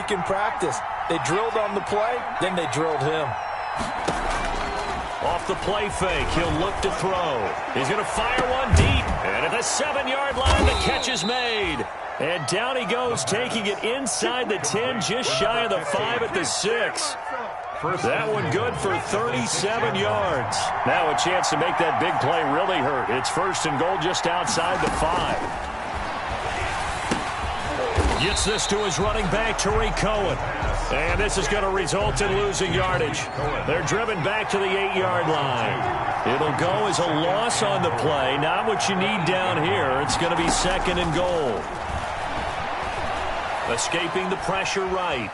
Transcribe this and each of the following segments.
week in practice. They drilled on the play, then they drilled him. Off the play fake, he'll look to throw. He's going to fire one deep. And at the 7-yard line, the catch is made. And down he goes, taking it inside the 10, just shy of the 5 at the 6. That one good for 37 yards. Now a chance to make that big play really hurt. It's 1st and goal just outside the 5. Gets this to his running back, Tariq Cohen. And this is going to result in losing yardage. They're driven back to the 8-yard line. It'll go as a loss on the play. Not what you need down here. It's going to be 2nd and goal. Escaping the pressure right.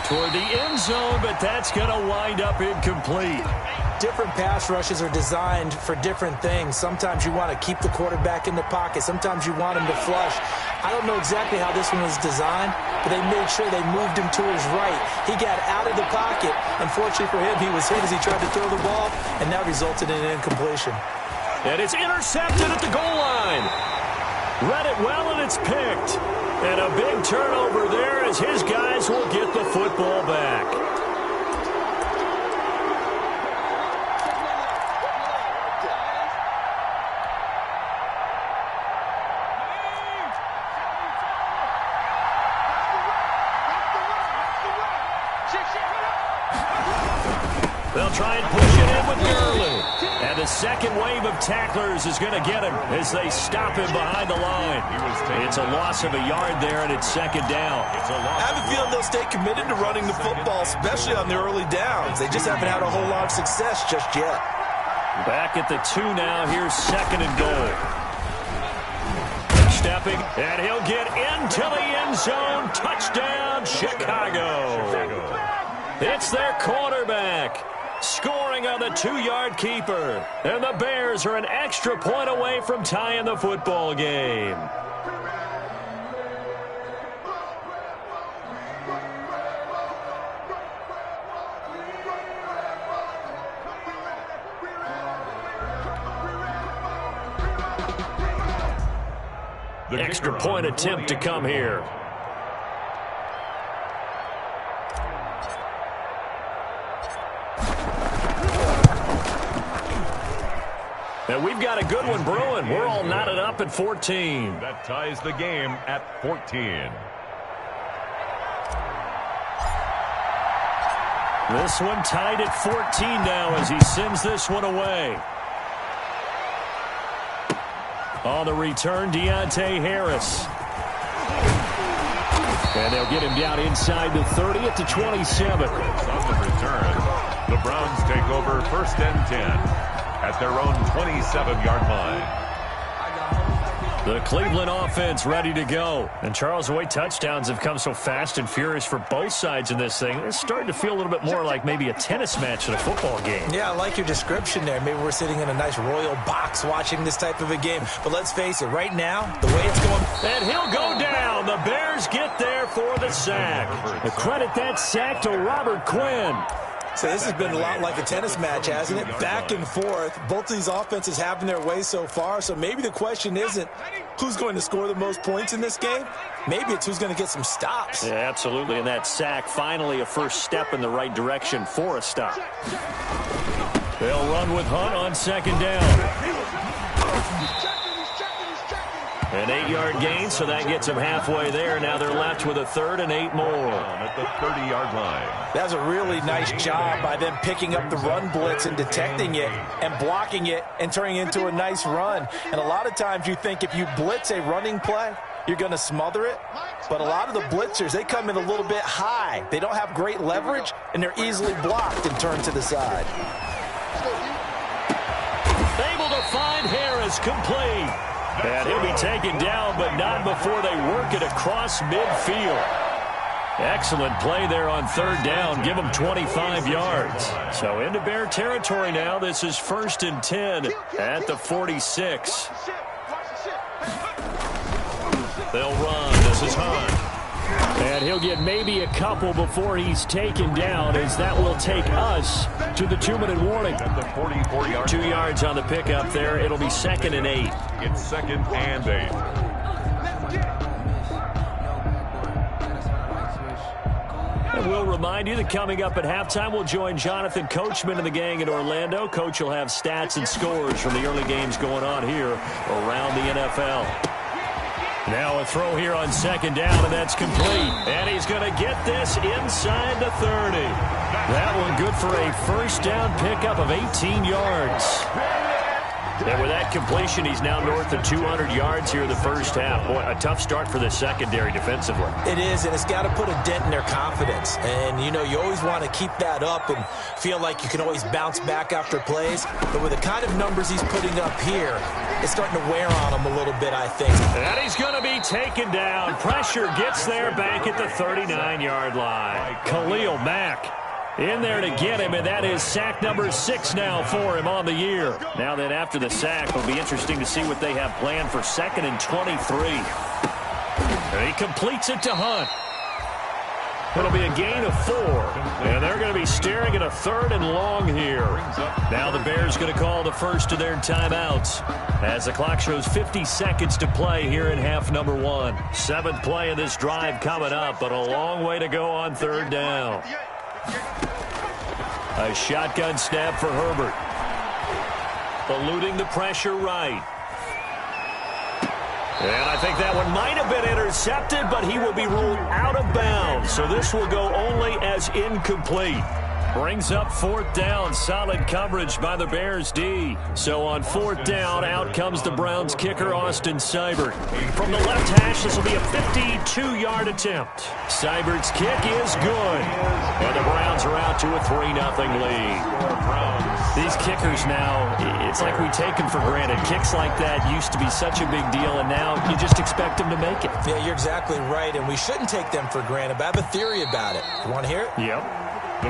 Toward the end zone, but that's going to wind up incomplete. Different pass rushes are designed for different things. Sometimes you want to keep the quarterback in the pocket. Sometimes you want him to flush. I don't know exactly how this one was designed, but they made sure they moved him to his right. He got out of the pocket. Unfortunately for him, he was hit as he tried to throw the ball, and that resulted in an incompletion. And it's intercepted at the goal line. Read it well, and it's picked. And a big turnover there as his guys will get the football back. They'll try and push it in with Gurley. And the second wave of tacklers is going to get him as they stop him behind the line. It's a loss of a yard there, and it's 2nd down. I have a feeling they'll stay committed to running the football, especially on the early downs. They just haven't had a whole lot of success just yet. Back at the 2 now. Here's 2nd and goal. Stepping, and he'll get into the end zone. Touchdown, Chicago. It's their quarterback. Scoring on the 2-yard keeper. And the Bears are an extra point away from tying the football game. Extra point attempt to come here. And we've got a good one brewing. We're all knotted up at 14. That ties the game at 14. This one tied at 14 now as he sends this one away. On the return, Deontay Harris. And they'll get him down inside the 30 at the 27. On the return, the Browns take over 1st and 10. At their own 27-yard line. The Cleveland offense ready to go. And Charles, the way touchdowns have come so fast and furious for both sides in this thing, it's starting to feel a little bit more like maybe a tennis match in a football game. Yeah, I like your description there. Maybe we're sitting in a nice royal box watching this type of a game. But let's face it, right now, the way it's going... And he'll go down. The Bears get there for the sack. Credit that sack to Robert Quinn. So this has been a lot like a tennis match, hasn't it? Back and forth. Both of these offenses having their way so far. So maybe the question isn't who's going to score the most points in this game. Maybe it's who's going to get some stops. Yeah, absolutely. And that sack, finally a first step in the right direction for a stop. They'll run with Hunt on 2nd down. An 8-yard gain, so that gets them halfway there. Now they're left with a 3rd and 8 more. At the 30-yard line. That's a really nice job by them picking up the run blitz and detecting it and blocking it and turning it into a nice run. And a lot of times you think if you blitz a running play, you're going to smother it. But a lot of the blitzers, they come in a little bit high. They don't have great leverage, and they're easily blocked and turned to the side. Able to find Harris, complete. And he'll be taken down, but not before they work it across midfield. Excellent play there on 3rd down. Give them 25 yards. So into Bear territory now. This is 1st and 10 at the 46. They'll run. This is Hunt. And he'll get maybe a couple before he's taken down, as that will take us to the 2-minute warning. At the 44-yard 2 yards on the pickup there. It'll be 2nd and 8. It's 2nd and 8. And we'll remind you that coming up at halftime, we'll join Jonathan Coachman and the gang in Orlando. Coach will have stats and scores from the early games going on here around the NFL. Now a throw here on second down, and that's complete. And he's going to get this inside the 30. That one good for a first down pickup of 18 yards. And with that completion, he's now north of 200 yards here in the first half. Boy, a tough start for the secondary defensively. It is, and it's got to put a dent in their confidence. And, you know, you always want to keep that up and feel like you can always bounce back after plays. But with the kind of numbers he's putting up here, it's starting to wear on him a little bit, I think. And he's going to be taken down. Pressure gets there back at the 39-yard line. Khalil Mack in there to get him, and that is sack number 6 now for him on the year. Now then, after the sack, it'll be interesting to see what they have planned for 2nd and 23. And he completes it to Hunt. It'll be a gain of 4, and they're going to be staring at a 3rd and long here. Now the Bears going to call the first of their timeouts as the clock shows 50 seconds to play here in half number 1. 7th play of this drive coming up, but a long way to go on 3rd down. A shotgun snap for Herbert. Eluding the pressure right. And I think that one might have been intercepted, but he will be ruled out of bounds. So this will go only as incomplete. Brings up 4th down. Solid coverage by the Bears D. So on 4th down, out comes the Browns kicker, Austin Seibert. From the left hash, this will be a 52-yard attempt. Seibert's kick is good. And the Browns are out to a 3-0 lead. These kickers now, it's like we take them for granted. Kicks like that used to be such a big deal, and now you just expect them to make it. Yeah, you're exactly right, and we shouldn't take them for granted. But I have a theory about it. You want to hear it? Yep.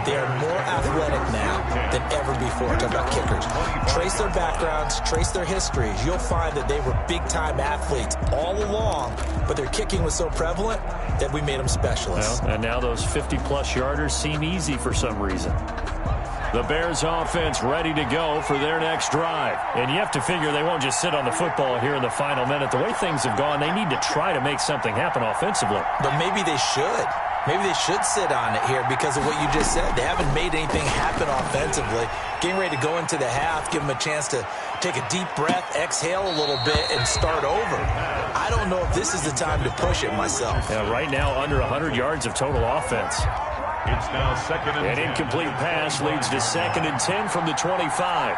They are more athletic now than ever before. Talk about kickers. Trace their backgrounds, trace their histories. You'll find that they were big-time athletes all along, but their kicking was so prevalent that we made them specialists. Well, and now those 50-plus yarders seem easy for some reason. The Bears offense ready to go for their next drive. And you have to figure they won't just sit on the football here in the final minute. The way things have gone, they need to try to make something happen offensively. But maybe they should. Maybe they should sit on it here because of what you just said. They haven't made anything happen offensively. Getting ready to go into the half, give them a chance to take a deep breath, exhale a little bit, and start over. I don't know if this is the time to push it myself. Yeah, right now, under 100 yards of total offense. It's now 2nd and 10. An incomplete pass leads to 2nd and 10 from the 25.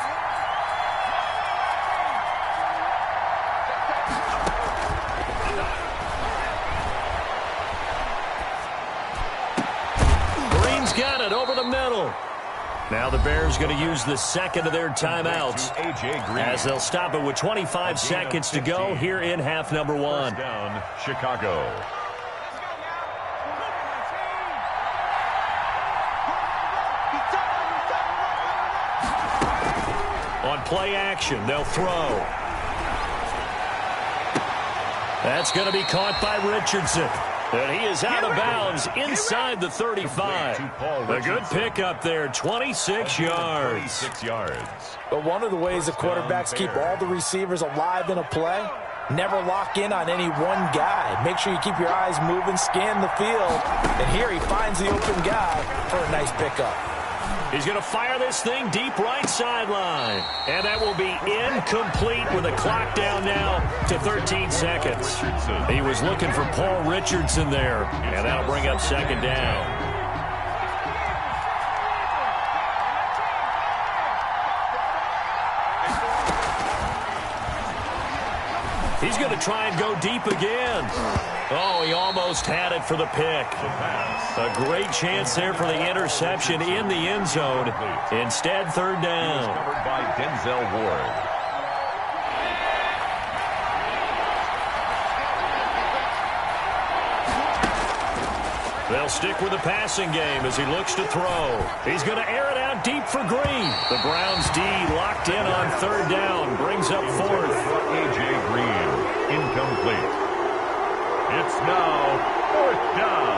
Got it over the middle. Now the Bears going to use the 2nd of their timeouts as they'll stop it with 25 seconds to go here in half number 1. Down, Chicago. On play action, they'll throw. That's going to be caught by Richardson. And he is out of bounds inside the 35. A good pickup there, 26 yards. But one of the ways the quarterbacks keep all the receivers alive in a play, never lock in on any one guy. Make sure you keep your eyes moving, scan the field. And here he finds the open guy for a nice pickup. He's going to fire this thing deep right sideline. And that will be incomplete with the clock down now to 13 seconds. He was looking for Paul Richardson there. And that'll bring up 2nd down. He's going to try and go deep again. Oh, he almost had it for the pick. A great chance there for the interception in the end zone. Instead, 3rd down. Covered by Denzel Ward. They'll stick with the passing game as he looks to throw. He's going to air it out deep for Green. The Browns D locked in on 3rd down. Brings up 4th. A.J. Green. Incomplete. It's now 4th down.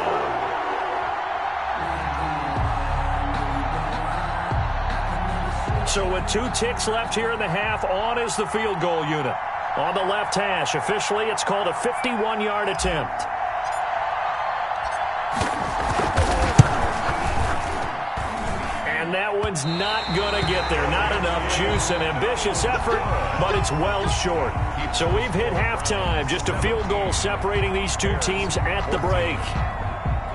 So with 2 ticks left here in the half, on is the field goal unit. On the left hash, officially it's called a 51-yard attempt. that one's not going to get there. Not enough juice. An ambitious effort, but it's well short. So we've hit halftime. Just a field goal separating these two teams at the break.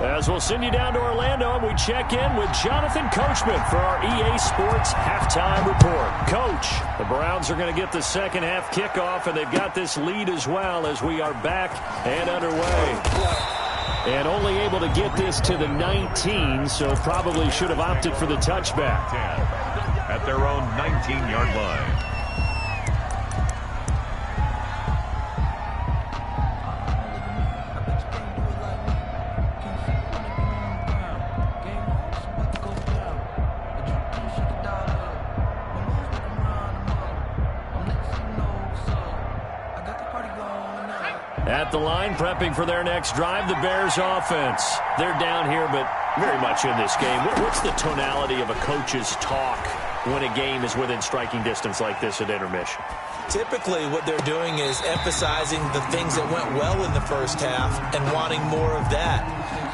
As we'll send you down to Orlando, and we check in with Jonathan Coachman for our EA Sports Halftime Report. Coach, the Browns are going to get the second half kickoff, and they've got this lead as well as we are back and underway. And only able to get this to the 19, so probably should have opted for the touchback. At their own 19-yard line. At the line, prepping for their next drive, the Bears offense. They're down here, but very much in this game. What's the tonality of a coach's talk when a game is within striking distance like this at intermission? Typically, what they're doing is emphasizing the things that went well in the first half and wanting more of that.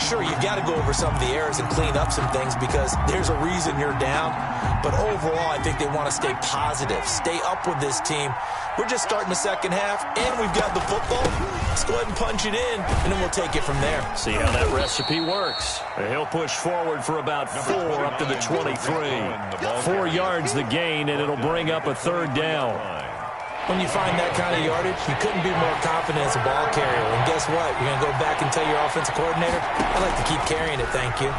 Sure, you've got to go over some of the errors and clean up some things because there's a reason you're down. But overall, I think they want to stay positive, stay up with this team. We're just starting the second half, and we've got the football. Let's go ahead and punch it in, and then we'll take it from there. See how that recipe works. He'll push forward for about 4 up to the 23. 4 yards the gain, and it'll bring up a third down. When you find that kind of yardage, you couldn't be more confident as a ball carrier. And guess what? You're going to go back and tell your offensive coordinator, I'd like to keep carrying it, thank you.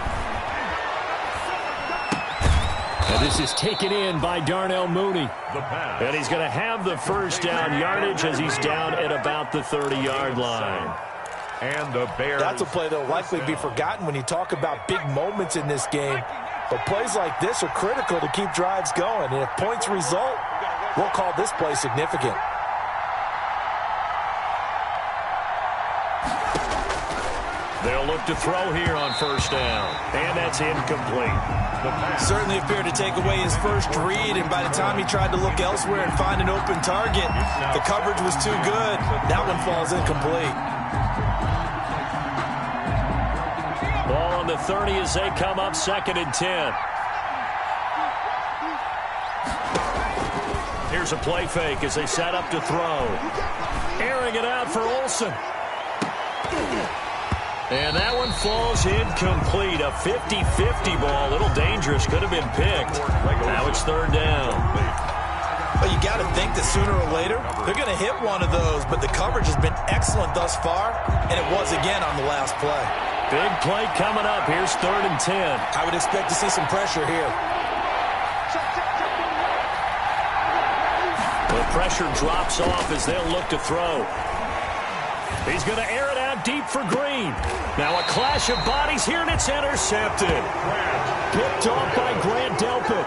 And this is taken in by Darnell Mooney. And he's going to have the first down yardage as he's down at about the 30-yard line. And the Bears. That's a play that will likely be forgotten when you talk about big moments in this game. But plays like this are critical to keep drives going. And if points result, we'll call this play significant. They'll look to throw here on first down. And that's incomplete. Certainly appeared to take away his first read, and by the time he tried to look elsewhere and find an open target, the coverage was too good. That one falls incomplete. Ball on the 30 as they come up 2nd and 10. Here's a play fake as they set up to throw. Airing it out for Olsen. And that one falls incomplete. A 50-50 ball. A little dangerous. Could have been picked. Now it's 3rd down. Well, you got to think that sooner or later they're going to hit one of those, but the coverage has been excellent thus far, and it was again on the last play. Big play coming up. Here's 3rd and 10. I would expect to see some pressure here. The pressure drops off as they'll look to throw. He's going to air it out deep for Green. Now a clash of bodies here, and it's intercepted. Picked off by Grant Delpit.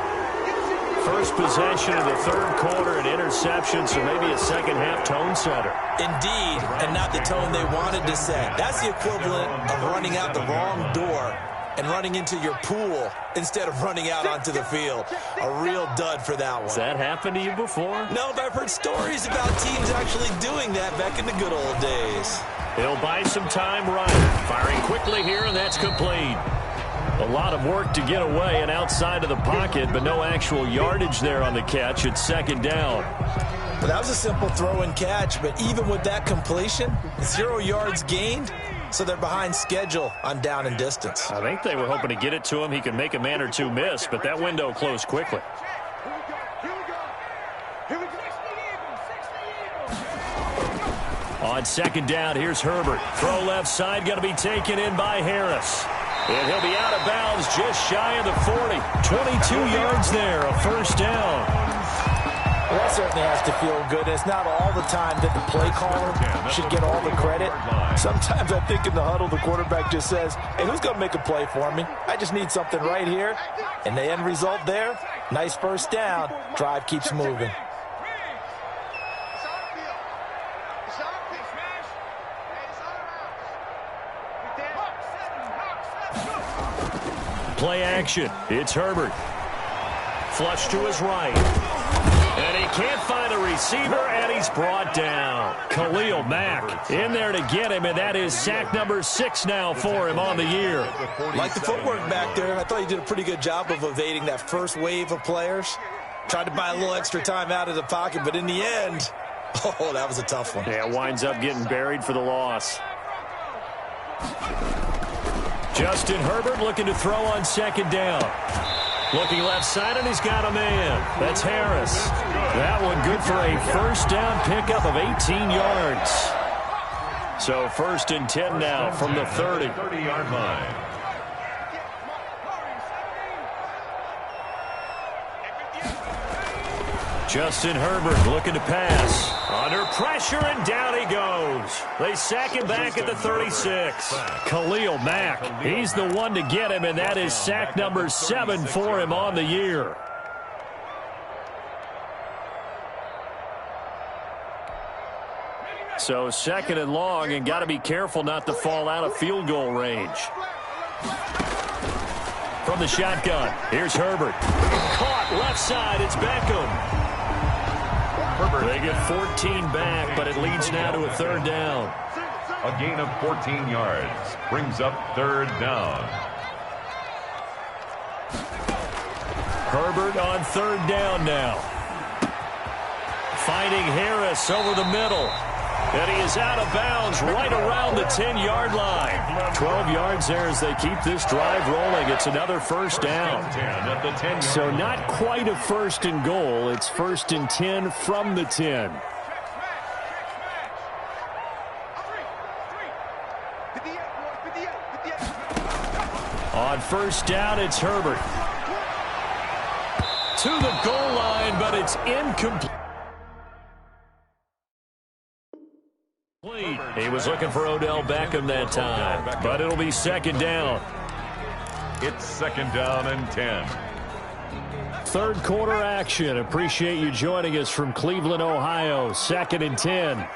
First possession of the 3rd quarter, an interception, so maybe a second-half tone setter. Indeed, and not the tone they wanted to set. That's the equivalent of running out the wrong door and running into your pool instead of running out onto the field. A real dud for that one. Has that happened to you before? No, but I've heard stories about teams actually doing that back in the good old days. He'll buy some time running. Firing quickly here, and that's complete. A lot of work to get away and outside of the pocket, but no actual yardage there on the catch. It's 2nd down. Well, that was a simple throw and catch, but even with that completion, 0 yards gained. So they're behind schedule on down and distance. I think they were hoping to get it to him. He could make a man or two miss, but that window closed quickly. On 2nd down, here's Herbert. Throw left side, going to be taken in by Harris. And he'll be out of bounds just shy of the 40. 22 yards there, a first down. Well, that certainly has to feel good. It's not all the time that the play caller should get all the credit. Sometimes I think in the huddle, the quarterback just says, hey, who's going to make a play for me? I just need something right here. And the end result there, nice first down. Drive keeps moving. Play action. It's Herbert. Flush to his right. And he can't find a receiver, and he's brought down. Khalil Mack in there to get him, and that is sack number 6 now for him on the year. Like the footwork back there, I thought he did a pretty good job of evading that first wave of players. Tried to buy a little extra time out of the pocket, but in the end, oh, that was a tough one. Yeah, winds up getting buried for the loss. Justin Herbert looking to throw on second down. Looking left side, and he's got a man. That's Harris. That one good for a first down pickup of 18 yards. So 1st and 10 now from the 30. 30-yard line. Justin Herbert looking to pass. Under pressure, and down he goes. They sack him back at the 36. Khalil Mack, he's the one to get him, and that is sack number 7 for him on the year. So 2nd and long, and got to be careful not to fall out of field goal range. From the shotgun, here's Herbert. Caught left side, it's Beckham. They get 14 back, but it leads now to a 3rd down. A gain of 14 yards brings up 3rd down. Herbert on 3rd down now. Finding Harris over the middle. And he is out of bounds right around the 10-yard line. 12 yards there as they keep this drive rolling. It's another 1st down. So not quite a 1st and goal. It's 1st and 10 from the 10. On 1st down, it's Herbert. To the goal line, but it's incomplete. He was looking for Odell Beckham that time, but it'll be 2nd down. It's 2nd down and 10. 3rd quarter action. Appreciate you joining us from Cleveland, Ohio. 2nd and 10.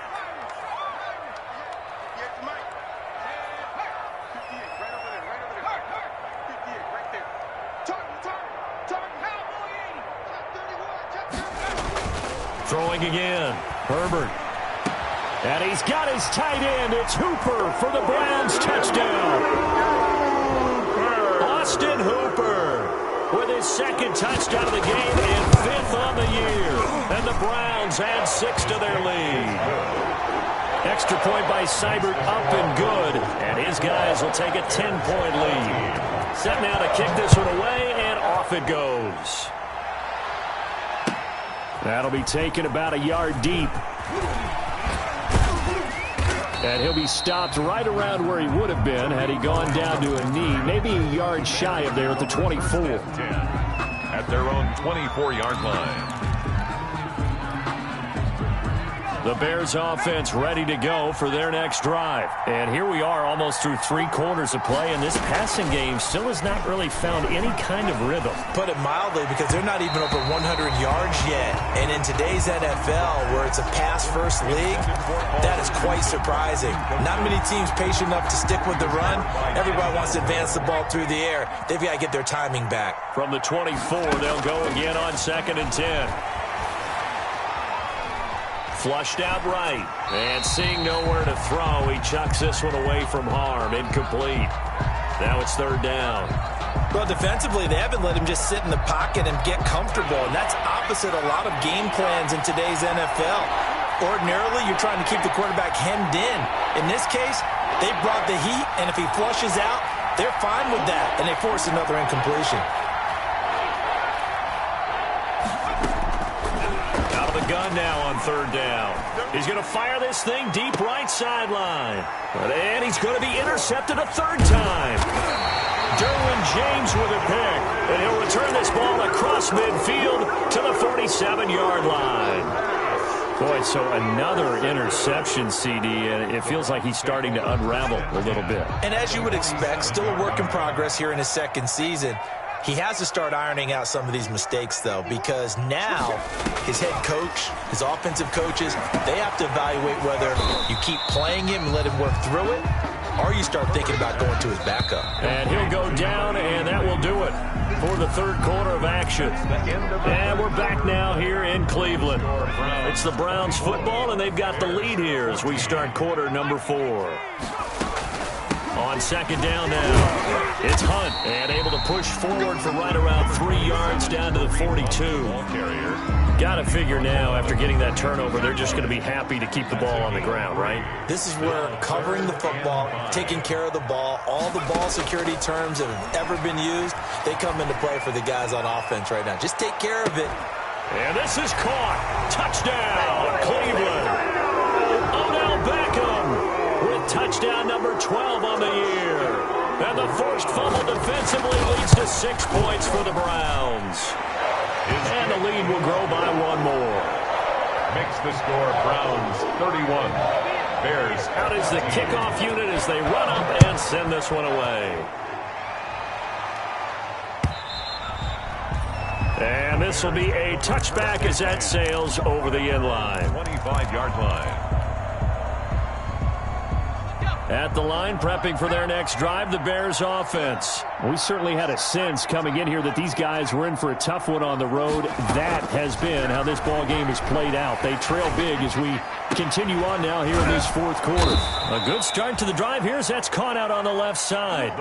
Throwing again. Herbert. And he's got his tight end. It's Hooper for the Browns touchdown. Austin Hooper with his 2nd touchdown of the game and 5th on the year. And the Browns add 6 to their lead. Extra point by Seibert up and good. And his guys will take a 10-point lead. Set now to kick this one away, and off it goes. That'll be taken about a yard deep. And he'll be stopped right around where he would have been had he gone down to a knee, maybe a yard shy of there at the 24. At their own 24-yard line. The Bears offense ready to go for their next drive. And here we are almost through 3 quarters of play, and this passing game still has not really found any kind of rhythm. Put it mildly, because they're not even over 100 yards yet. And in today's NFL, where it's a pass-first league, that is quite surprising. Not many teams patient enough to stick with the run. Everybody wants to advance the ball through the air. They've got to get their timing back. From the 24, they'll go again on 2nd and 10. Flushed out right, and seeing nowhere to throw, he chucks this one away from harm. Incomplete. Now it's 3rd down. Well, defensively, they haven't let him just sit in the pocket and get comfortable, and that's opposite a lot of game plans in today's NFL. Ordinarily, you're trying to keep the quarterback hemmed in. In this case, they brought the heat, and if he flushes out, they're fine with that, and they force another incompletion. Gun now on 3rd down. He's going to fire this thing deep right sideline. And he's going to be intercepted a 3rd time. Derwin James with a pick. And he'll return this ball across midfield to the 47-yard line. Boy, so another interception, CD, and it feels like he's starting to unravel a little bit. And as you would expect, still a work in progress here in his 2nd season. He has to start ironing out some of these mistakes, though, because now his head coach, his offensive coaches, they have to evaluate whether you keep playing him and let him work through it, or you start thinking about going to his backup. And he'll go down, and that will that'll do it for the third quarter of action. And we're back now here in Cleveland. It's the Browns football, and they've got the lead here as we start quarter number 4. On second down now, it's Hunt, and able to push forward for right around 3 yards down to the 42. Got to figure now, after getting that turnover, they're just going to be happy to keep the ball on the ground, right? This is where covering the football, taking care of the ball, all the ball security terms that have ever been used, they come into play for the guys on offense right now. Just take care of it. And this is caught. Touchdown, Cleveland. Odell Beckham with touchdown number 12 on the year. And the forced fumble defensively leads to 6 points for the Browns. And the lead will grow by 1 more. Makes the score Browns 31. Bears out is the kickoff unit as they run up and send this one away. And this will be a touchback as that sails over the end line. 25-yard line. At the line, prepping for their next drive, the Bears offense. We certainly had a sense coming in here that these guys were in for a tough one on the road. That has been how this ball game has played out. They trail big as we continue on now here in this fourth quarter. A good start to the drive here as that's caught out on the left side.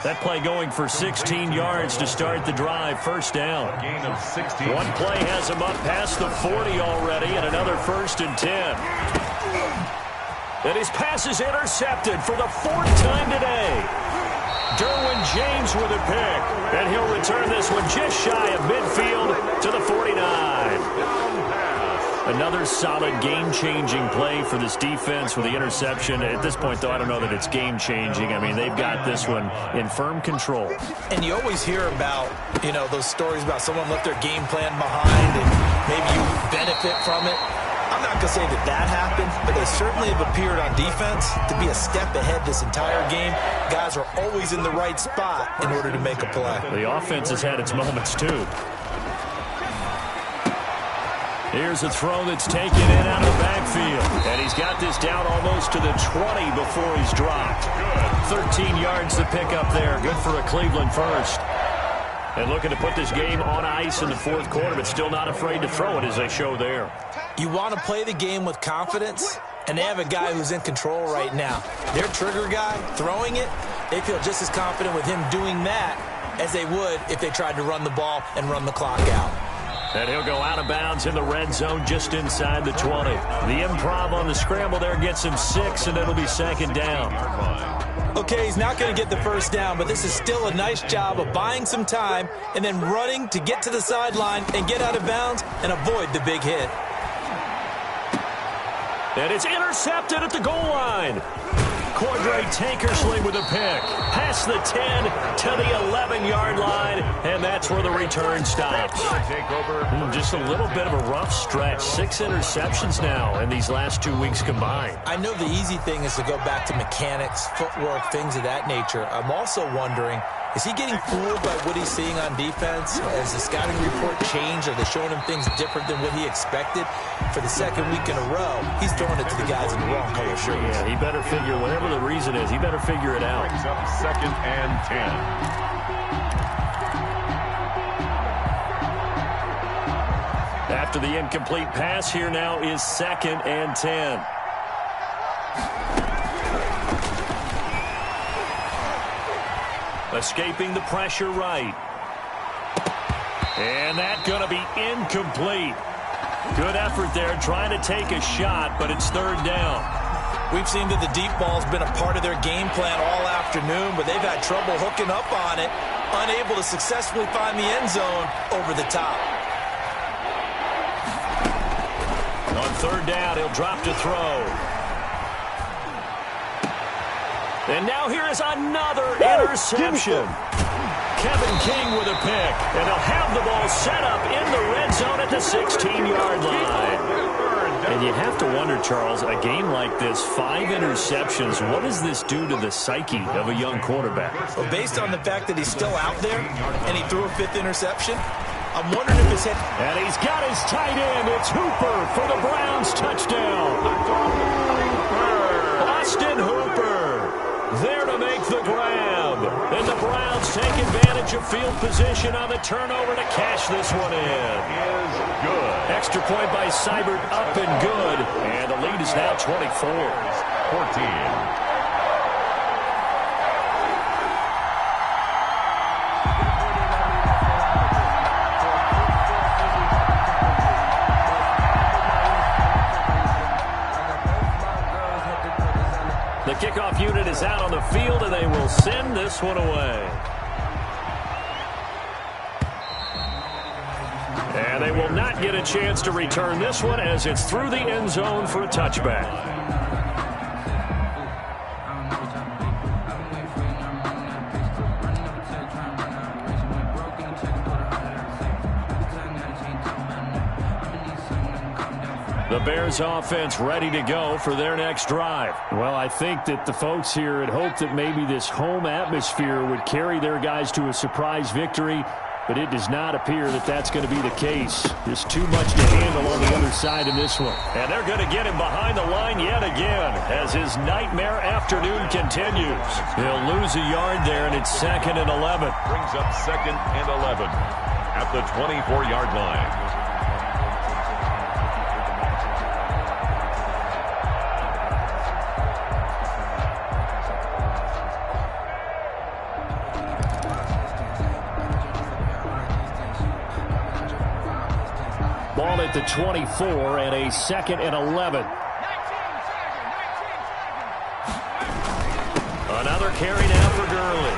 That play going for 16 yards to start the drive. First down. Gain of 16. One play has them up past the 40 already, and another 1st and 10. And his pass is intercepted for the 4th time today. Derwin James with a pick. And he'll return this one just shy of midfield to the 49. Another solid game-changing play for this defense with the interception. At this point, though, I don't know that it's game-changing. I mean, they've got this one in firm control. And you always hear about, those stories about someone left their game plan behind and maybe you benefit from it. I'm not going to say that happened, but they certainly have appeared on defense to be a step ahead this entire game. Guys are always in the right spot in order to make a play. The offense has had its moments, too. Here's a throw that's taken in out of the backfield. And he's got this down almost to the 20 before he's dropped. 13 yards to pick up there. Good for a Cleveland first. And looking to put this game on ice in the fourth quarter, but still not afraid to throw it as they show there. You want to play the game with confidence, and they have a guy who's in control right now. Their trigger guy, throwing it, they feel just as confident with him doing that as they would if they tried to run the ball and run the clock out. And he'll go out of bounds in the red zone just inside the 20. The improv on the scramble there gets him 6, and it'll be second down. Okay, he's not going to get the first down, but this is still a nice job of buying some time and then running to get to the sideline and get out of bounds and avoid the big hit. And it's intercepted at the goal line. Cordray Tankersley with a pick. Past the 10 to the 11-yard line, and that's where the return stops. Just a little bit of a rough stretch. 6 interceptions now in these last 2 weeks combined. I know the easy thing is to go back to mechanics, footwork, things of that nature. I'm also wondering, is he getting fooled by what he's seeing on defense? Has the scouting report changed? Are they showing him things different than what he expected? For the second week in a row, he's throwing it to the guys in the wrong color shirts. Yeah, he better figure, whatever the reason is, he better figure it out. Brings up 2nd and 10. After the incomplete pass, here now is 2nd and 10. Escaping the pressure right. And that's going to be incomplete. Good effort there, trying to take a shot, but it's 3rd down. We've seen that the deep ball's been a part of their game plan all afternoon, but they've had trouble hooking up on it, unable to successfully find the end zone over the top. On 3rd down, he'll drop to throw. And now here is another interception. Kevin King with a pick. And they'll have the ball set up in the red zone at the 16-yard line. And you have to wonder, Charles, a game like this, 5 interceptions, what does this do to the psyche of a young quarterback? Well, based on the fact that he's still out there and he threw a 5th interception, I'm wondering if his head... And he's got his tight end. It's Hooper for the Browns touchdown. Austin Hooper there to make the grab. And the Browns take advantage of field position on the turnover to cash this one in. Is good. Extra point by Seibert, up and good. And the lead is now 24-14. The kickoff unit is out on the field, and they will send this one away. And they will not get a chance to return this one as it's through the end zone for a touchback. The Bears offense ready to go for their next drive. Well, I think that the folks here had hoped that maybe this home atmosphere would carry their guys to a surprise victory, but it does not appear that that's going to be the case. There's too much to handle on the other side in this one. And they're going to get him behind the line yet again as his nightmare afternoon continues. He'll lose a yard there, and it's 2nd and 11. Brings up 2nd and 11 at the 24-yard line. Ball at the 24 and a 2nd and 11. Another carry now for Gurley.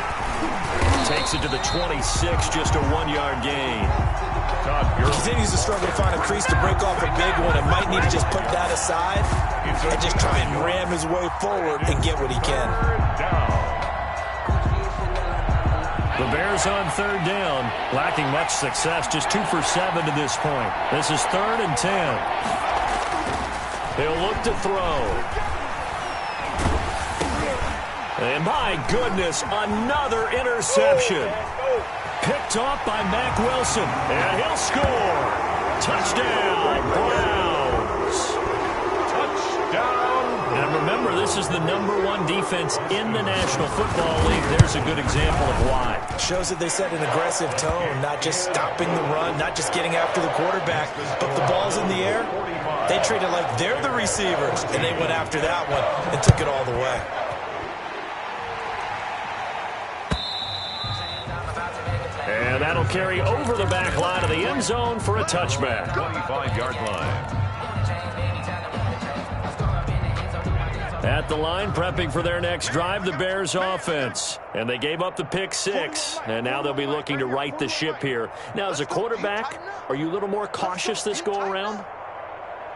Takes it to the 26, just a 1-yard gain. He continues to struggle to find a crease to break off a big one and might need to just put that aside and just try and ram his way forward and get what he can. The Bears on 3rd down, lacking much success, just 2 for 7 to this point. This is 3rd and 10. He'll look to throw. And my goodness, another interception. Picked off by Mack Wilson, and he'll score. Touchdown, Browns. Touchdown. And remember, this is the #1 defense in the National Football League. There's a good example of why. Shows that they set an aggressive tone, not just stopping the run, not just getting after the quarterback, but the ball's in the air. They treat it like they're the receivers, and they went after that one and took it all the way. And that'll carry over the back line of the end zone for a touchback. 25-yard line. At the line, prepping for their next drive, the Bears offense. And they gave up the pick 6, and now they'll be looking to right the ship here. Now, as a quarterback, are you a little more cautious this go-around?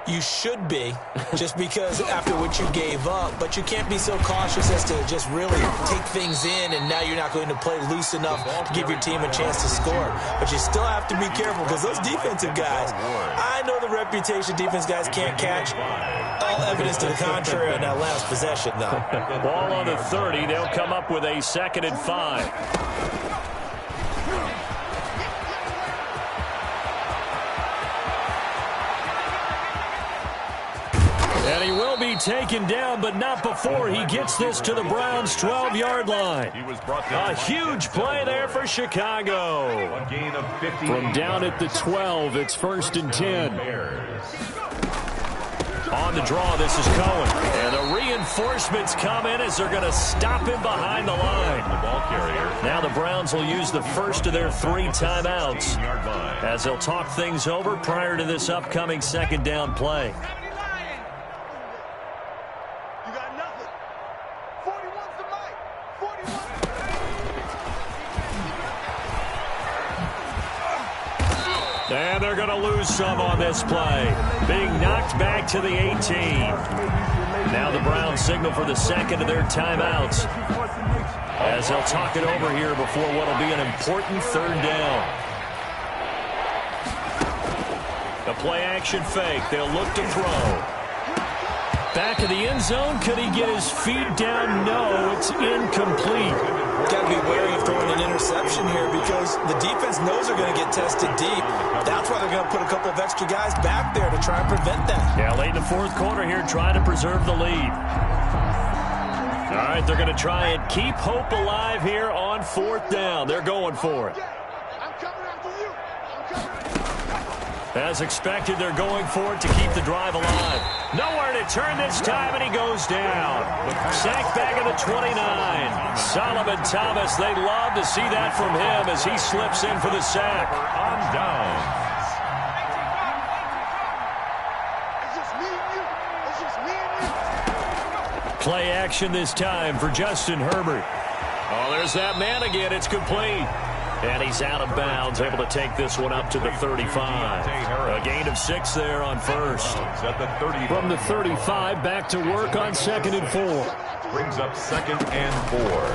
You should be, just because after what you gave up, but you can't be so cautious as to just really take things in, and now you're not going to play loose enough to give your team a chance to score. But you still have to be careful, because those defensive guys, I know the reputation defense guys can't catch. All evidence to the contrary on that last possession, though. Ball on the 30, they'll come up with a 2nd and 5. And he will be taken down, but not before he gets this to the Browns' 12-yard line. A huge play there for Chicago. From down at the 12, it's 1st and 10. On the draw, this is Cohen. And the reinforcements come in as they're going to stop him behind the line. Now the Browns will use the first of their 3 timeouts as they'll talk things over prior to this upcoming 2nd down play. And they're going to lose some on this play. Being knocked back to the 18. Now the Browns signal for the 2nd of their timeouts as they'll talk it over here before what will be an important 3rd down. A play-action fake. They'll look to throw. Back of the end zone. Could he get his feet down? No, it's incomplete. Got to be wary of throwing an interception here because the defense knows they're going to get tested deep. That's why they're going to put a couple of extra guys back there to try and prevent that. Yeah, late in the 4th quarter here, trying to preserve the lead. All right, they're going to try and keep hope alive here on 4th down. They're going for it. As expected, they're going for it to keep the drive alive. Nowhere to turn this time, and he goes down. Sack back at the 29. Solomon Thomas, they love to see that from him as he slips in for the sack. On down. Play action this time for Justin Herbert. Oh, there's that man again. It's complete. And he's out of bounds, able to take this one up to the 35. A gain of 6 there on first. From the 35, back to work on 2nd and 4. Brings up 2nd and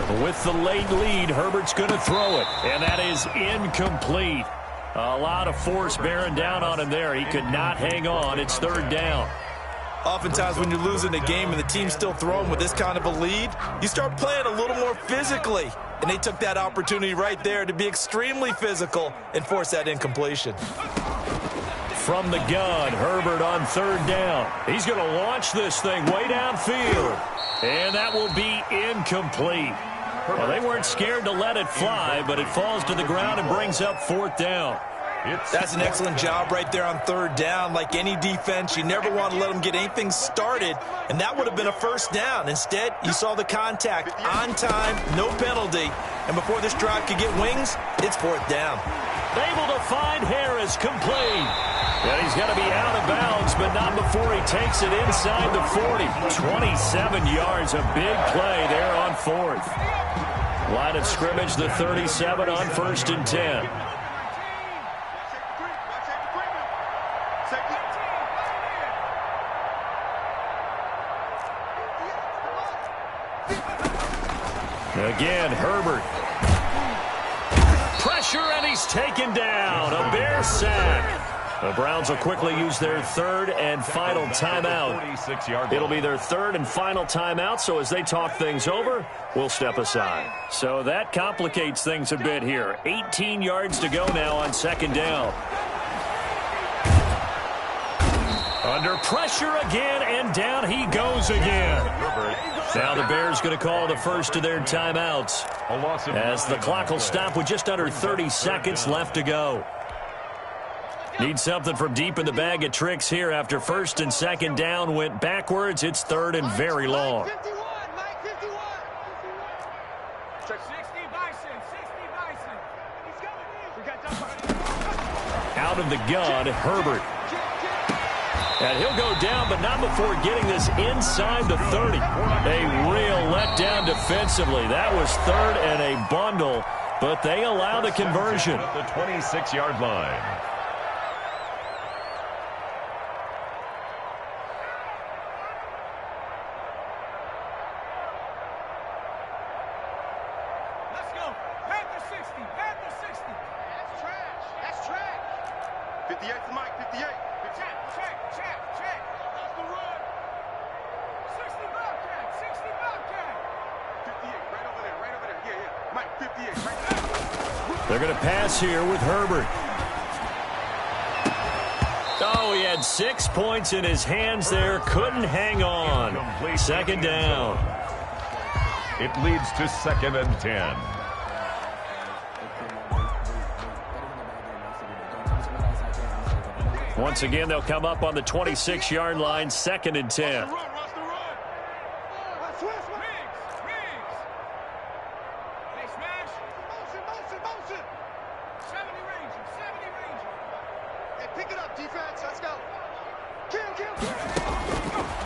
4. With the late lead, Herbert's going to throw it. And that is incomplete. A lot of force bearing down on him there. He could not hang on. It's 3rd down. Oftentimes when you're losing a game and the team's still throwing with this kind of a lead, you start playing a little more physically. And they took that opportunity right there to be extremely physical and force that incompletion. From the gun, Herbert on 3rd down. He's going to launch this thing way downfield. And that will be incomplete. Well, they weren't scared to let it fly, but it falls to the ground and brings up 4th down. That's an excellent job right there on 3rd down. Like any defense, you never want to let them get anything started, and that would have been a 1st down. Instead, you saw the contact on time, no penalty, and before this drive could get wings, it's 4th down. Able to find Harris, complete. And he's got to be out of bounds, but not before he takes it inside the 40. 27 yards, a big play there on 4th. Line of scrimmage, the 37 on 1st and 10. Again, Herbert. Pressure, and he's taken down. A Bear sack. The Browns will quickly use their 3rd and final timeout. It'll be their 3rd and final timeout, so as they talk things over, we'll step aside. So that complicates things a bit here. 18 yards to go now on 2nd down. Under pressure again, and down he goes again. Now the Bears going to call the first of their timeouts as the clock will stop with just under 30 seconds left to go. Need something from deep in the bag of tricks here after 1st and 2nd down went backwards. It's 3rd and very long. Out of the gun, Herbert. And he'll go down, but not before getting this inside the 30. A real letdown defensively. That was 3rd and a bundle, but they allow the conversion. At the 26-yard line. Let's go. Panther 60. Panther 60. That's trash. That's trash. 58 to Mike. 58. Check. That's the run. 60 Bobcat. 60 Bobcat. 58. Right over there. Yeah. Mike, 58. Right there. They're going to pass here with Herbert. Oh, he had 6 points in his hands there. Couldn't hang on. 2nd down. It leads to 2nd and 10. Once again, they'll come up on the 26-yard line, 2nd and 10.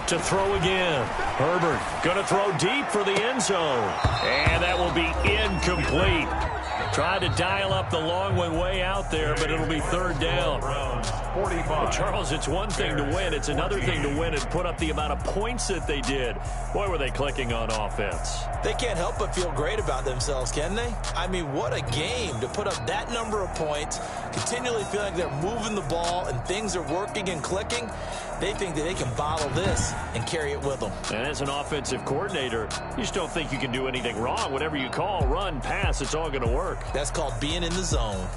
To throw again. Herbert going to throw deep for the end zone. And that will be incomplete. Tried to dial up the long way out there, but it'll be 3rd down. 45. Well, Charles, it's one thing to win. It's another thing to win and put up the amount of points that they did. Boy, were they clicking on offense. They can't help but feel great about themselves, can they? I mean, what a game to put up that number of points, continually feeling like they're moving the ball and things are working and clicking. They think that they can bottle this and carry it with them. And as an offensive coordinator, you just don't think you can do anything wrong. Whatever you call, run, pass, it's all going to work. That's called being in the zone.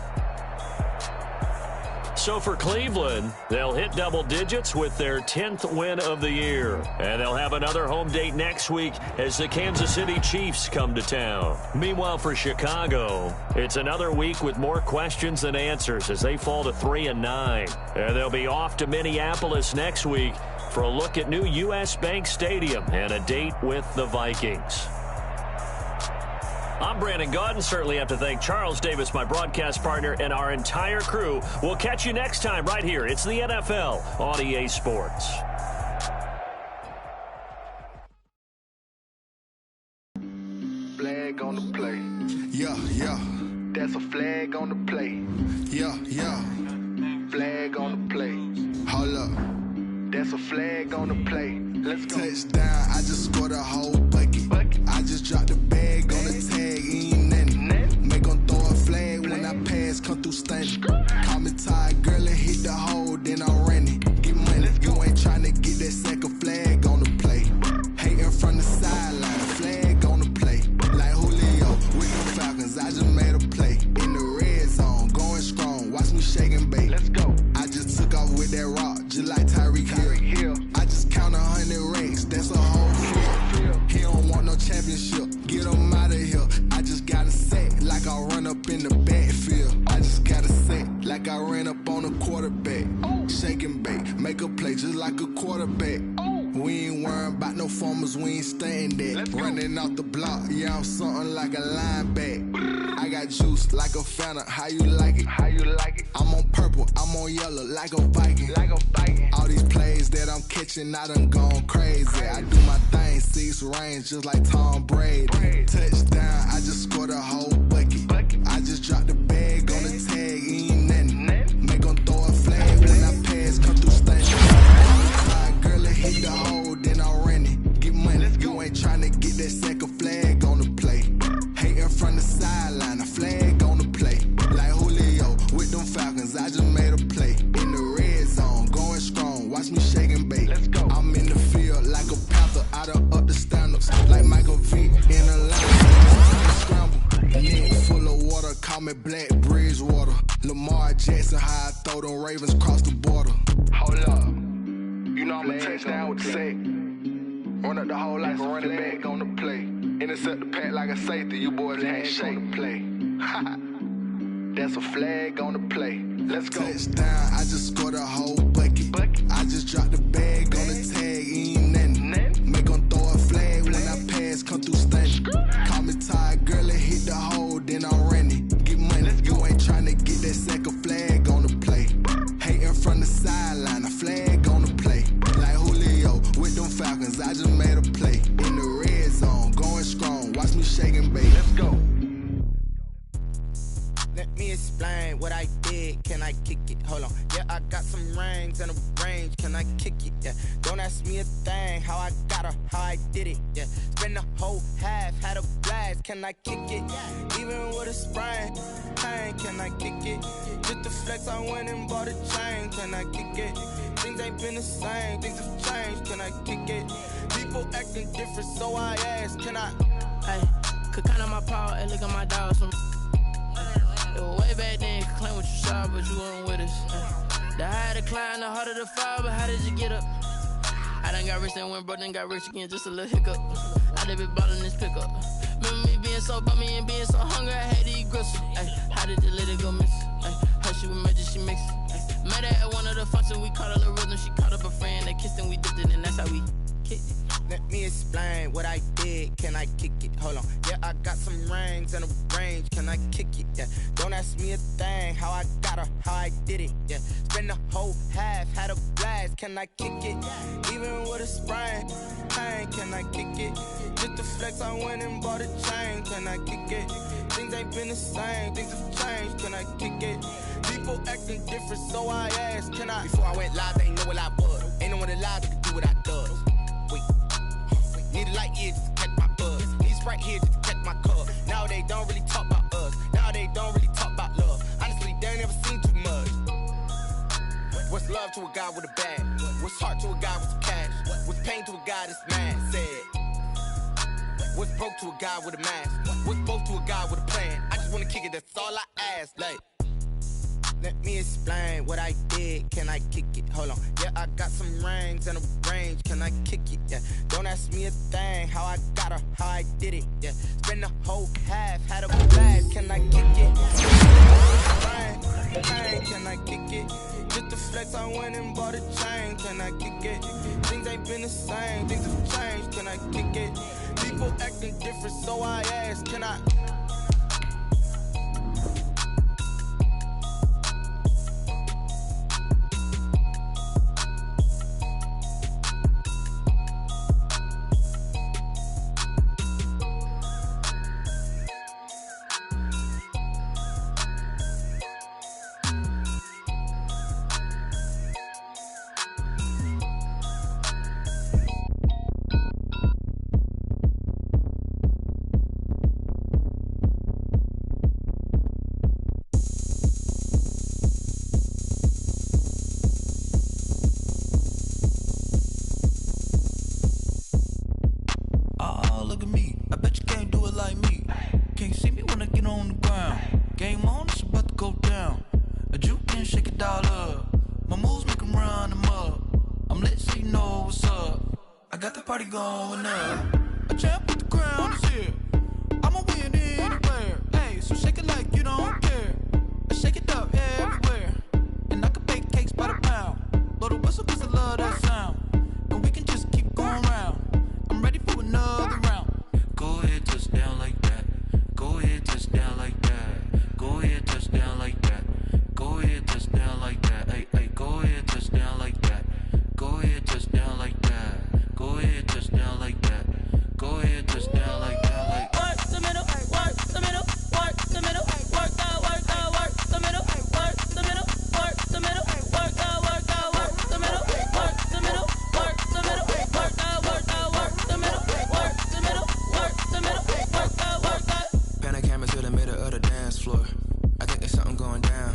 So for Cleveland, they'll hit double digits with their 10th win of the year. And they'll have another home date next week as the Kansas City Chiefs come to town. Meanwhile, for Chicago, it's another week with more questions than answers as they fall to 3-9. And they'll be off to Minneapolis next week for a look at new U.S. Bank Stadium and a date with the Vikings. I'm Brandon Gaudin. Certainly have to thank Charles Davis, my broadcast partner, and our entire crew. We'll catch you next time right here. It's the NFL on EA Sports. Flag on the play. Yeah, yeah. That's a flag on the play. Yeah, yeah. Flag on the play. Hold up. That's a flag on the play. Let's go. Touchdown, I just scored a whole bucket. I just dropped the bag on the tag, ain't nothing. Make 'em throw a flag when I pass, come through stunning. Call me tired, girl, and hit the hole, then I'm running. Get money, you ain't tryna get that second flag on the play. Hating from the sideline, flag on the play. Like Julio with the Falcons, I just made a play. In the red zone, going strong, watch me shake and bake. Let's go. I just took off with that rock, just like Tyreek Hill. I just count 100 racks, that's a whole field. He don't want no championship, get him out of here. I just got a set, like I run up in the backfield. I just got a set, like I ran up on a quarterback. Shake and bake, make a play just like a quarterback. We ain't worrying about no formers, we ain't staying there. Running out the block, yeah, I'm something like a linebacker. I got juice like a Fanta, how you like it? How you like it? I'm on purple, I'm on yellow, like a Viking. Like a Viking. All these plays that I'm catching, I done gone crazy. I do my thing, 6 range, just like Tom Brady. Touchdown, I just scored a whole bucket. I just dropped the bag on the tag, ain't nothing. Make 'em throw a flag when I pass, come through stunning. Girl, and hit the hole, then I'm running. Get money, you ain't tryna get that second flag on the play. Hating from the sideline, a flag on the play. Like Julio with them Falcons, I just made a play. In the red zone, going strong, watch me shake and bake. Let's go. I'm in the field like a panther, I done up the standards. Like Michael V in a line, scramble. Net full of water, call me Black Bridgewater. Lamar Jackson, how I throw them Ravens cross the border. Hold up. You know I'm a touchdown with the sack. Run up the hole like a running back on the play. Intercept the pack like a safety. You boys can't shake the play. That's a flag on the play. Let's go. Touchdown, I just scored a whole bucket. I just dropped the bag on the tag, ain't nothing. Make 'em throw a flag when I pass, come through stunning. Call me tired, girl, and hit the hole, then I'm running. Get money, you ain't tryna get that second flag on the play. Hating from the sideline, a flag on the play. Like Julio with them Falcons, I just made a play. In the red zone, going strong, watch me shake and bake. Let's go. Let me explain what I did. Can I kick it? Hold on. Yeah, I got some rings and a range. Can I kick it? Yeah. Don't ask me a thing. How I got her, how I did it. Yeah. Spend the whole half, had a blast. Can I kick it? Even with a sprain. Pain, can I kick it? Just the flex, I went and bought a chain. Can I kick it? Things ain't been the same. Things have changed. Can I kick it? People acting different, so I asked. Can I? Hey, could count on my power and look at my dogs from. It was way back then, could claim what you saw, but you weren't with us. The higher the climb, the harder the fall, but how did you get up? I done got rich and went broke, then got rich again, just a little hiccup. I done been ballin' this pickup. Remember me being so bummy and being so hungry, I had to eat gristle. Ay, how did the lady go miss? Her she was magic, she mixed. Met her at one of the functions, we caught a little rhythm, she caught up a friend, they kissed and we dipped it, and that's how we kicked it. Let me explain what I did. Can I kick it? Hold on. Yeah, I got some rings and a range. Can I kick it? Yeah. Don't ask me a thing. How I got her, how I did it. Yeah. Spend the whole half, had a blast. Can I kick it? Even with a sprain. Pain, can I kick it? Just the flex, I went and bought a chain. Can I kick it? Things ain't been the same. Things have changed. Can I kick it? People acting different, so I asked. Can I? Before I went live, they ain't know what I was. Ain't no one alive that could do what I does. Need a light year just to catch my buzz. Need Sprite here just to catch my cup. Now they don't really talk about us. Now they don't really talk about love. Honestly, they ain't never seen too much. What's love to a guy with a bag? What's heart to a guy with some cash? What's pain to a guy that's mad? Said. What's broke to a guy with a mask? What's both to a guy with a plan? I just wanna kick it, that's all I ask. Like, Let me explain what I did. Can I kick it? Hold on. Yeah, I got some rings and a range. Can I kick it? Yeah. Don't ask me a thing. How I got her, how I did it. Yeah. Spend the whole half, had a blast. Can I kick it? Can I kick it? Just the flex, I went and bought a chain. Can I kick it? Things ain't been the same. Things have changed. Can I kick it? People acting different, so I ask. Can I? Party going up. A champ with the crown is here. I'ma win anywhere. Hey, so shake it like you don't care. I shake it up everywhere. And I can bake cakes by the pound. Blow the whistle cause I love that sound. And we can just keep going round. I'm ready for another round. Go ahead, touch down like that. Go ahead, touch down like that. Go ahead, touch down like that. Go ahead, touch down like that. Hey, hey, go ahead, touch down like that. Go ahead, touch down like that. Go ahead, touch down like that. Go ahead, touch down like that. Like work the middle, work the middle, work the middle, work the middle, work the middle, work the middle, work the middle, work the middle, work the middle, work the middle, work the middle, work the middle, work the. Pan a camera to the middle of the dance floor. I think there's something going down.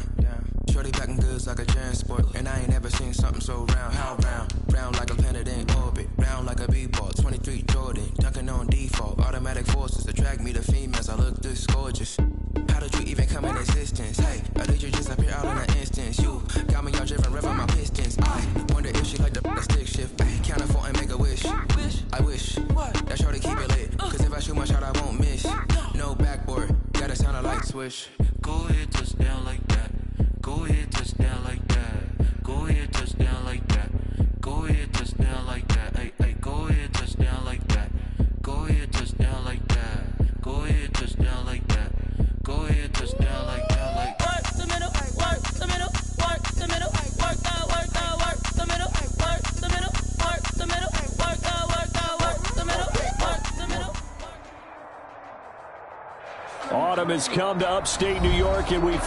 Shorty packing goods like a transport, and I ain't ever seen something so round. How round? Round like a planet in orbit, round like a b-ball. 23 Jordan, dunking on default. Automatic forces attract me to females. I look this gorgeous. How did you even come in existence? Hey, or did you just appear out in an instance? You got me all driven, revving my pistons. I wonder if she like the stick shift. Ay, count it for and make a wish. I wish that shorty keep it lit. Cause if I shoot my shot, I won't miss. No backboard, gotta sound a light switch. Go ahead, touch down like that. Go ahead, touch down like that. Go ahead, touch down like that. Go ahead, touch down like that. Hey, hey, go ahead, touch down like that. Go ahead, touch down like that. Go ahead, touch down like that. Go ahead, touch down like that. Like work the middle, work the middle, work the middle, work the middle, work the middle, work the middle, work the middle, work the middle. Autumn has come to upstate New York, and we